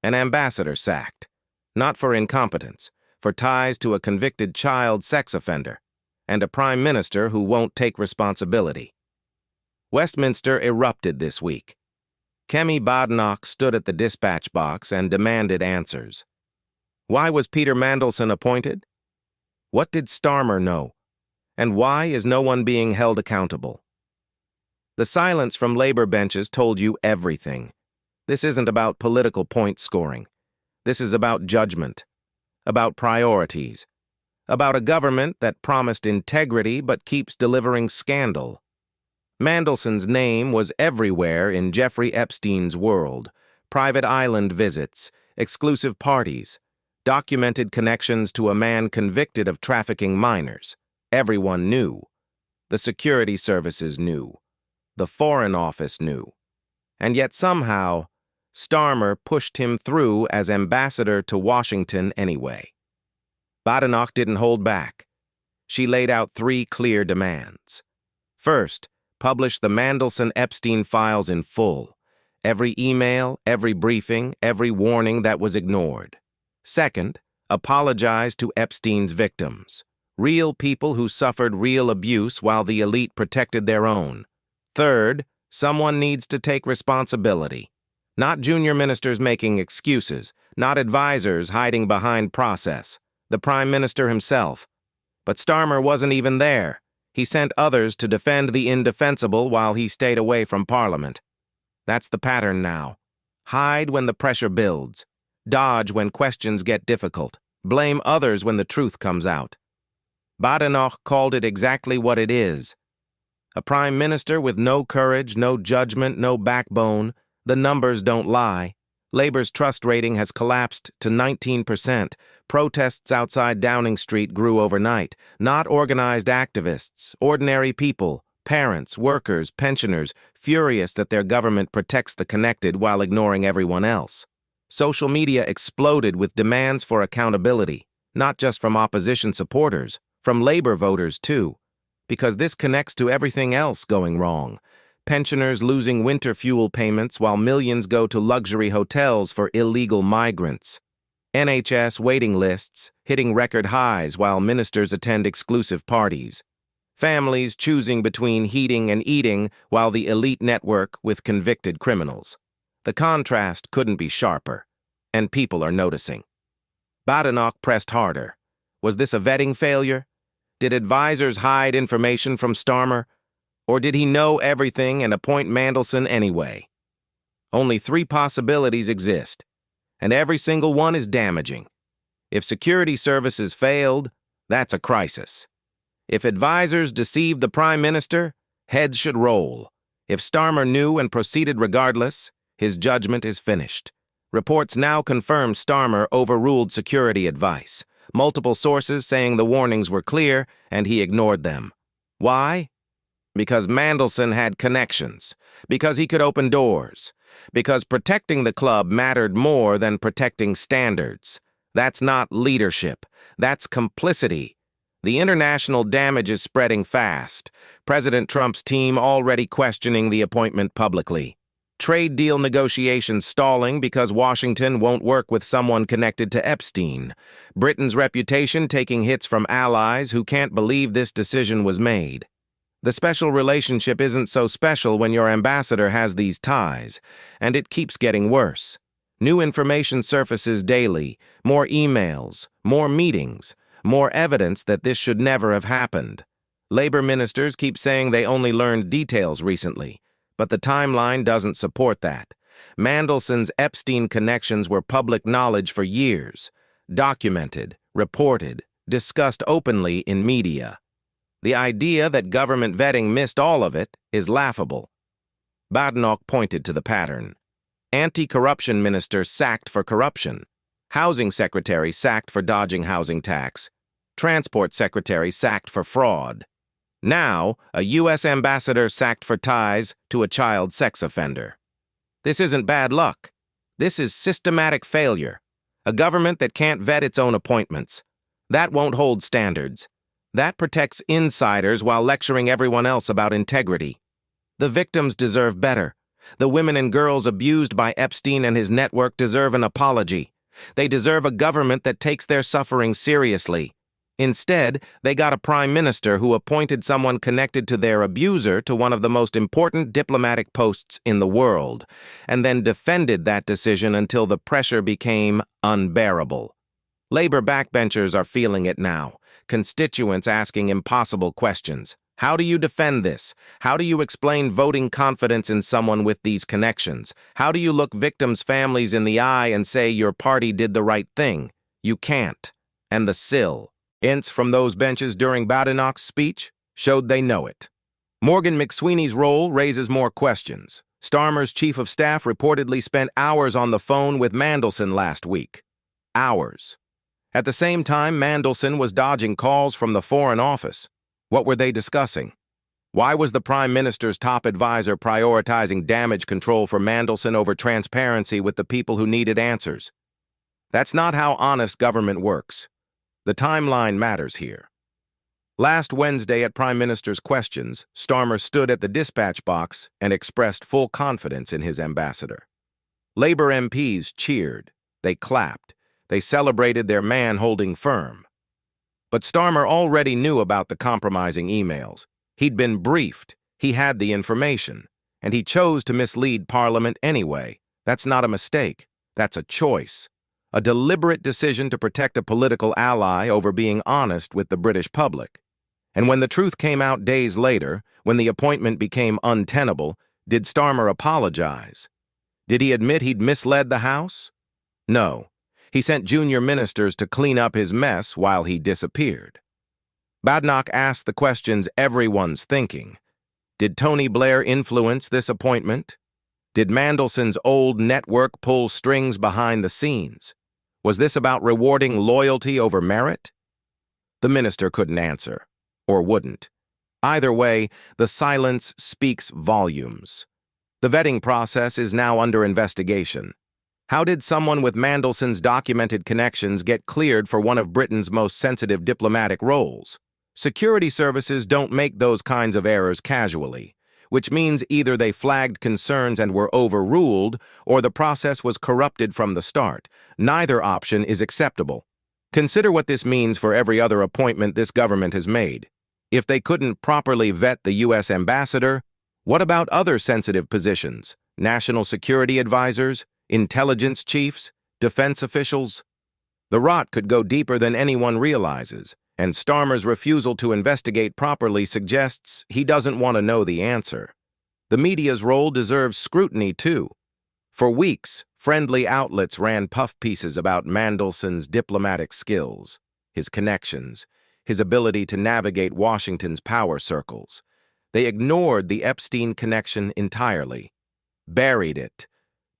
An ambassador sacked, not for incompetence, for ties to a convicted child sex offender, and a prime minister who won't take responsibility. Westminster erupted this week. Kemi Badenoch stood at the dispatch box and demanded answers. Why was Peter Mandelson appointed? What did Starmer know? And why is no one being held accountable? The silence from labor benches told you everything. This isn't about political point scoring. This is about judgment, about priorities, about a government that promised integrity but keeps delivering scandal. Mandelson's name was everywhere in Jeffrey Epstein's world: private island visits, exclusive parties, documented connections to a man convicted of trafficking minors. Everyone knew. The security services knew. The Foreign Office knew. And yet somehow, Starmer pushed him through as ambassador to Washington anyway. Badenoch didn't hold back. She laid out 3 clear demands. First, publish the Mandelson-Epstein files in full. Every email, every briefing, every warning that was ignored. Second, apologize to Epstein's victims. Real people who suffered real abuse while the elite protected their own. Third, someone needs to take responsibility. Not junior ministers making excuses, not advisors hiding behind process. The Prime Minister himself. But Starmer wasn't even there. He sent others to defend the indefensible while he stayed away from Parliament. That's the pattern now. Hide when the pressure builds. Dodge when questions get difficult. Blame others when the truth comes out. Badenoch called it exactly what it is. A prime minister with no courage, no judgment, no backbone. The numbers don't lie. Labor's trust rating has collapsed to 19%. Protests outside Downing Street grew overnight. Not organized activists, ordinary people, parents, workers, pensioners, furious that their government protects the connected while ignoring everyone else. Social media exploded with demands for accountability, not just from opposition supporters, from labor voters too, because this connects to everything else going wrong. Pensioners losing winter fuel payments while millions go to luxury hotels for illegal migrants. NHS waiting lists hitting record highs while ministers attend exclusive parties. Families choosing between heating and eating while the elite network with convicted criminals. The contrast couldn't be sharper, and people are noticing. Badenoch pressed harder. Was this a vetting failure? Did advisors hide information from Starmer? Or did he know everything and appoint Mandelson anyway? Only 3 possibilities exist, and every single one is damaging. If security services failed, that's a crisis. If advisors deceived the Prime Minister, heads should roll. If Starmer knew and proceeded regardless, his judgment is finished. Reports now confirm Starmer overruled security advice. Multiple sources saying the warnings were clear, and he ignored them. Why? Because Mandelson had connections. Because he could open doors. Because protecting the club mattered more than protecting standards. That's not leadership. That's complicity. The international damage is spreading fast. President Trump's team already questioning the appointment publicly. Trade deal negotiations stalling because Washington won't work with someone connected to Epstein. Britain's reputation taking hits from allies who can't believe this decision was made. The special relationship isn't so special when your ambassador has these ties, and it keeps getting worse. New information surfaces daily, more emails, more meetings, more evidence that this should never have happened. Labor ministers keep saying they only learned details recently, but the timeline doesn't support that. Mandelson's Epstein connections were public knowledge for years, documented, reported, discussed openly in media. The idea that government vetting missed all of it is laughable. Badenoch pointed to the pattern. Anti-corruption minister sacked for corruption. Housing secretary sacked for dodging housing tax. Transport secretary sacked for fraud. Now, a U.S. ambassador sacked for ties to a child sex offender. This isn't bad luck. This is systematic failure. A government that can't vet its own appointments. That won't hold standards. That protects insiders while lecturing everyone else about integrity. The victims deserve better. The women and girls abused by Epstein and his network deserve an apology. They deserve a government that takes their suffering seriously. Instead, they got a prime minister who appointed someone connected to their abuser to one of the most important diplomatic posts in the world, and then defended that decision until the pressure became unbearable. Labor backbenchers are feeling it now, constituents asking impossible questions. How do you defend this? How do you explain voting confidence in someone with these connections? How do you look victims' families in the eye and say your party did the right thing? You can't. And the hints from those benches during Badenoch's speech showed they know it. Morgan McSweeney's role raises more questions. Starmer's chief of staff reportedly spent hours on the phone with Mandelson last week. Hours. At the same time, Mandelson was dodging calls from the Foreign Office. What were they discussing? Why was the Prime Minister's top advisor prioritizing damage control for Mandelson over transparency with the people who needed answers? That's not how honest government works. The timeline matters here. Last Wednesday at Prime Minister's questions, Starmer stood at the dispatch box and expressed full confidence in his ambassador. Labor MPs cheered. They clapped. They celebrated their man holding firm. But Starmer already knew about the compromising emails. He'd been briefed, he had the information, and he chose to mislead Parliament anyway. That's not a mistake. That's a choice. A deliberate decision to protect a political ally over being honest with the British public. And when the truth came out days later, when the appointment became untenable, did Starmer apologize? Did he admit he'd misled the House? No. He sent junior ministers to clean up his mess while he disappeared. Badenoch asked the questions everyone's thinking. Did Tony Blair influence this appointment? Did Mandelson's old network pull strings behind the scenes? Was this about rewarding loyalty over merit? The minister couldn't answer, or wouldn't. Either way, the silence speaks volumes. The vetting process is now under investigation. How did someone with Mandelson's documented connections get cleared for one of Britain's most sensitive diplomatic roles? Security services don't make those kinds of errors casually, which means either they flagged concerns and were overruled, or the process was corrupted from the start. Neither option is acceptable. Consider what this means for every other appointment this government has made. If they couldn't properly vet the U.S. ambassador, what about other sensitive positions? National security advisors? Intelligence chiefs, defense officials? The rot could go deeper than anyone realizes, and Starmer's refusal to investigate properly suggests he doesn't want to know the answer. The media's role deserves scrutiny, too. For weeks, friendly outlets ran puff pieces about Mandelson's diplomatic skills, his connections, his ability to navigate Washington's power circles. They ignored the Epstein connection entirely, buried it,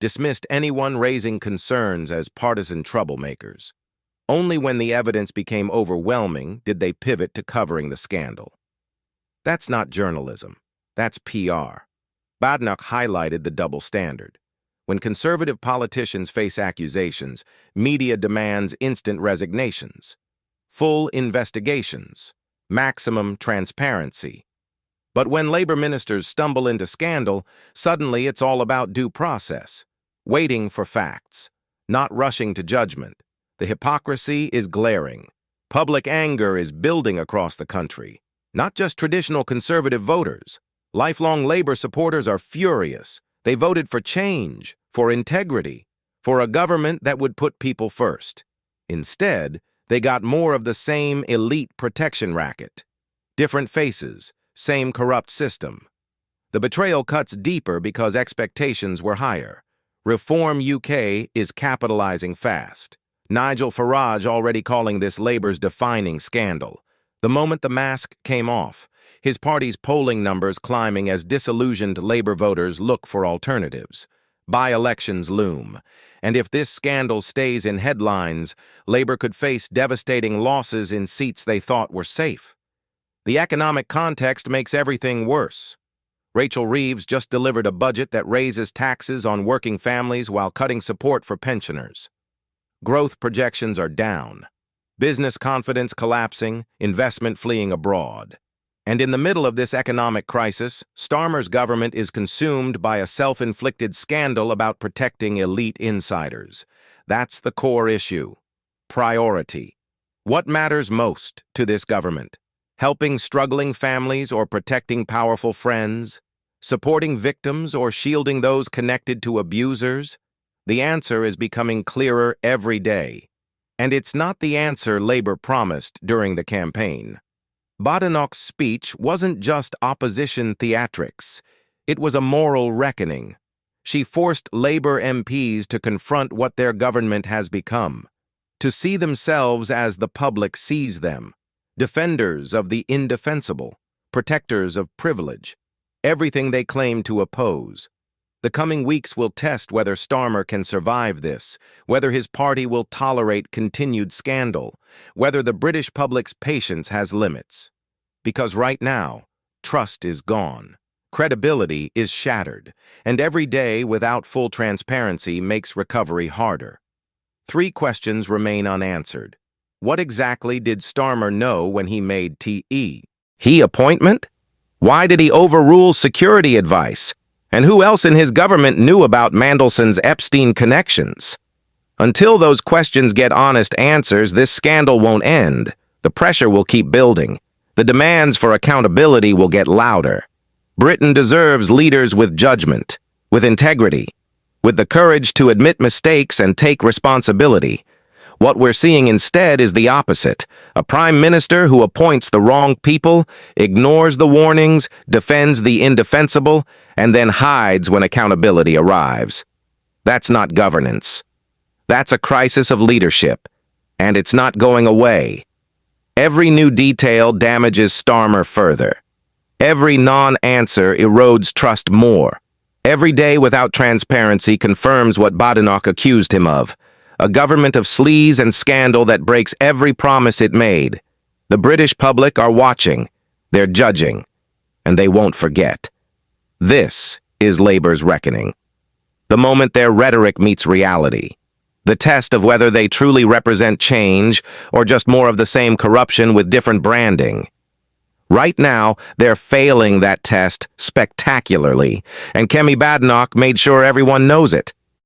dismissed anyone raising concerns as partisan troublemakers. Only when the evidence became overwhelming did they pivot to covering the scandal. That's not journalism. That's PR. Badenoch highlighted the double standard. When conservative politicians face accusations, media demands instant resignations, full investigations, maximum transparency. But when labor ministers stumble into scandal, suddenly it's all about due process. Waiting for facts, not rushing to judgment. The hypocrisy is glaring. Public anger is building across the country. Not just traditional conservative voters. Lifelong labor supporters are furious. They voted for change, for integrity, for a government that would put people first. Instead, they got more of the same elite protection racket. Different faces, same corrupt system. The betrayal cuts deeper because expectations were higher. Reform UK is capitalizing fast. Nigel Farage already calling this Labour's defining scandal. The moment the mask came off, his party's polling numbers climbing as disillusioned Labour voters look for alternatives. By-elections loom, and if this scandal stays in headlines, Labour could face devastating losses in seats they thought were safe. The economic context makes everything worse. Rachel Reeves just delivered a budget that raises taxes on working families while cutting support for pensioners. Growth projections are down. Business confidence collapsing, investment fleeing abroad. And in the middle of this economic crisis, Starmer's government is consumed by a self-inflicted scandal about protecting elite insiders. That's the core issue. Priority. What matters most to this government? Helping struggling families or protecting powerful friends? Supporting victims or shielding those connected to abusers? The answer is becoming clearer every day. And it's not the answer Labor promised during the campaign. Badenoch's speech wasn't just opposition theatrics. It was a moral reckoning. She forced Labor MPs to confront what their government has become, to see themselves as the public sees them, defenders of the indefensible, protectors of privilege, everything they claim to oppose. The coming weeks will test whether Starmer can survive this, whether his party will tolerate continued scandal, whether the British public's patience has limits. Because right now, trust is gone, credibility is shattered, and every day without full transparency makes recovery harder. 3 questions remain unanswered. What exactly did Starmer know when he made TE? He appointment? Why did he overrule security advice? And who else in his government knew about Mandelson's Epstein connections? Until those questions get honest answers, this scandal won't end. The pressure will keep building. The demands for accountability will get louder. Britain deserves leaders with judgment, with integrity, with the courage to admit mistakes and take responsibility. What we're seeing instead is the opposite. A prime minister who appoints the wrong people, ignores the warnings, defends the indefensible, and then hides when accountability arrives. That's not governance. That's a crisis of leadership, and it's not going away. Every new detail damages Starmer further. Every non-answer erodes trust more. Every day without transparency confirms what Badenoch accused him of. A government of sleaze and scandal that breaks every promise it made. The British public are watching, they're judging, and they won't forget. This is Labour's reckoning. The moment their rhetoric meets reality. The test of whether they truly represent change or just more of the same corruption with different branding. Right now, they're failing that test spectacularly, and Kemi Badenoch made sure everyone knows it.